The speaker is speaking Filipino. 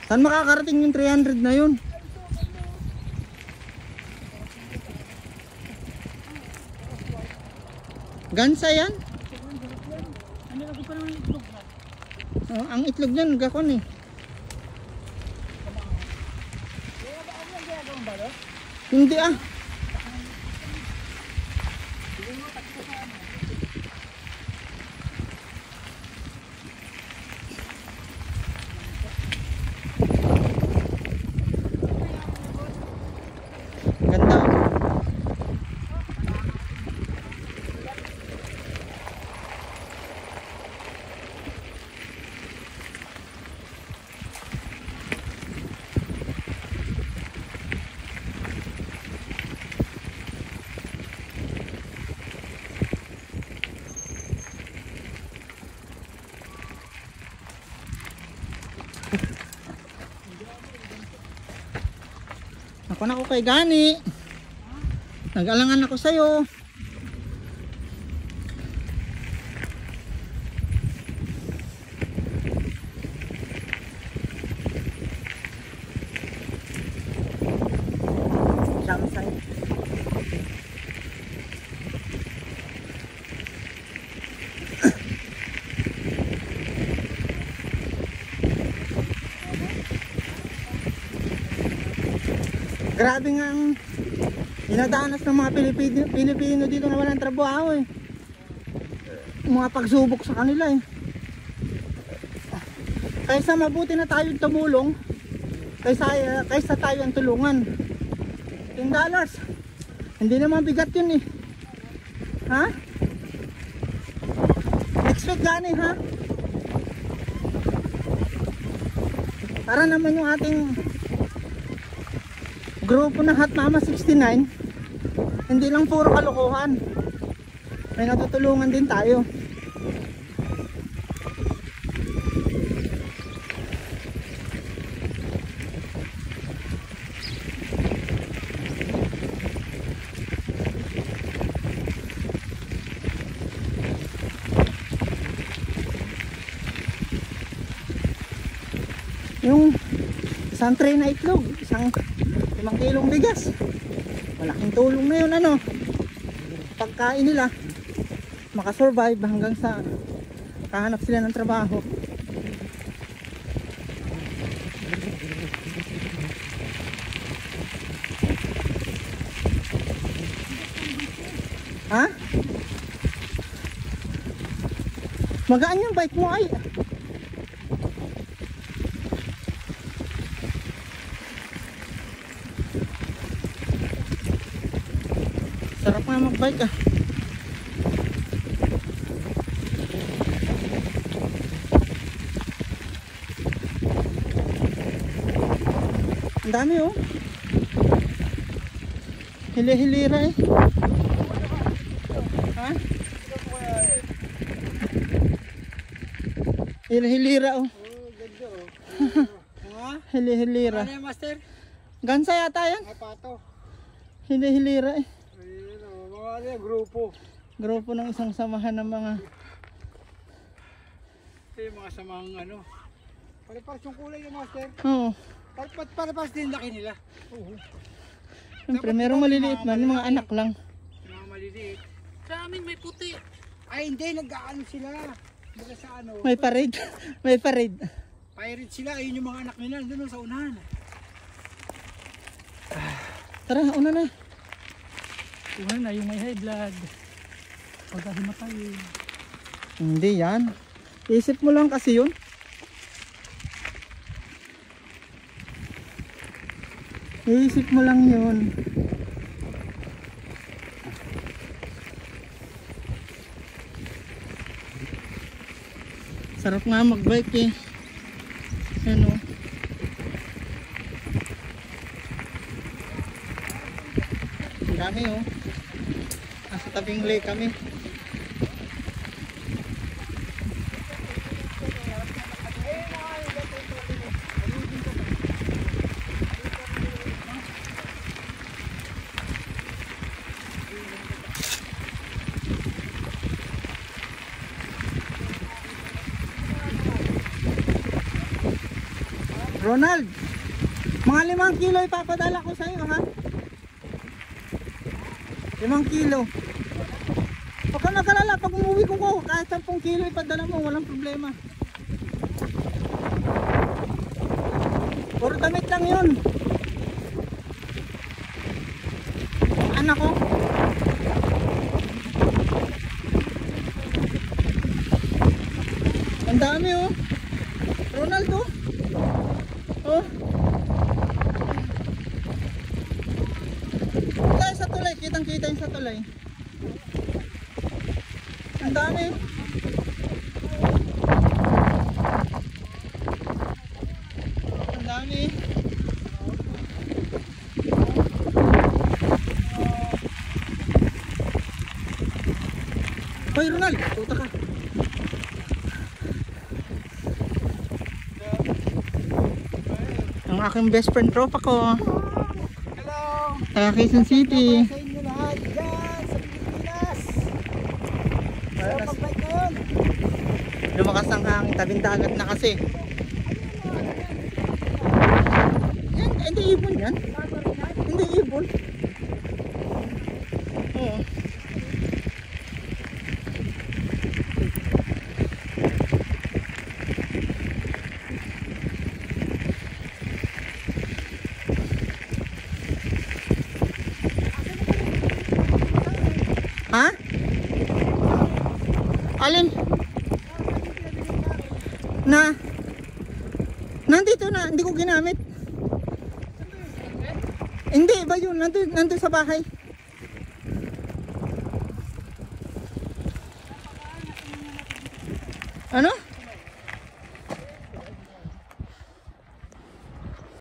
Saan makakarating yung 300 na yun? Gansa yan? Oh, ang itlog niyan gakon eh. Hindi ah. Ganda. Ako na ko kay Gani. Nag-alangan ako sa'yo. Samsay. Grabe nga ang dinadanas ng mga Pilipino dito na walang trabaho eh. Mga pagsubok sa kanila eh. Kaysa mabuti na tayo tumulong, kaysa tayo ang tulungan. $10. Hindi naman bigat yun eh. Ha? Next week Gani ha? Para naman yung ating grupo ng Hot Mama 69, hindi lang puro kalokohan, may natutulungan din tayo. Yung isang tray na itlog, isang 5 kilong bigas, malaking tulong na yun ano, pagkain nila, makasurvive hanggang sa kahanap sila ng trabaho. Ha? Magaan yung bike mo ay. Sarap nga magbike ah. Ang dami oh. Hili-hilira eh. Ha? Hili-hilira oh. Ganda oh. Hili-hilira. Ano yung master? Gansa yata yan. Ay pato. Hili-hilira eh. Ano yung grupo? Grupo ng isang samahan ng mga Ito yung mga samang ano. Pare-pares yung kulay yung master. oo. Pare-pares din laki nila. Oo. Siyempre merong maliliit man, yung mga anak lang. Yung mga maliliit. Sa amin may puti. Ay hindi, nag-aano sila. Baga sa ano. May parade. May parade. Pirate sila, ayun yung mga anak nila. Doon sa unahan. Tara, una na. Kuha na yung may high blood. Pagkahimatay. Hindi yan. Isip mo lang kasi yun. Iisip mo lang yun. Sarap nga magbike eh. Ano? Ang dami oh. Nasa tabing lake kami. Ronald, mga 5 kilo ipapadala ko sa iyo, ha? 5 kilo. Huwag ka magalala, pag umuwi ko kahit 10 kilo ipadala mo, walang problema. Puro damit lang yun. Anak ko. Ang dami, oh. Ronald, oh. Oh. Tayo sa tulay, kitang-kita yung sa tulay. Ang dami. Ang dami. Hoy Ronald, tuta ka. Ang aking best friend tropa ko. Hello! Taga Quezon City. Sa inyo lahat dyan sa Pilipinas! Mag-bike ngayon! Lumakas ang hangin, tabing dagat na kasi. Yan, hindi ibon yan. Hindi ibon. Oo. Ha? Alin? Nandito na, hindi ko ginamit. Hindi, iba yun, nandun sa bahay. Ano?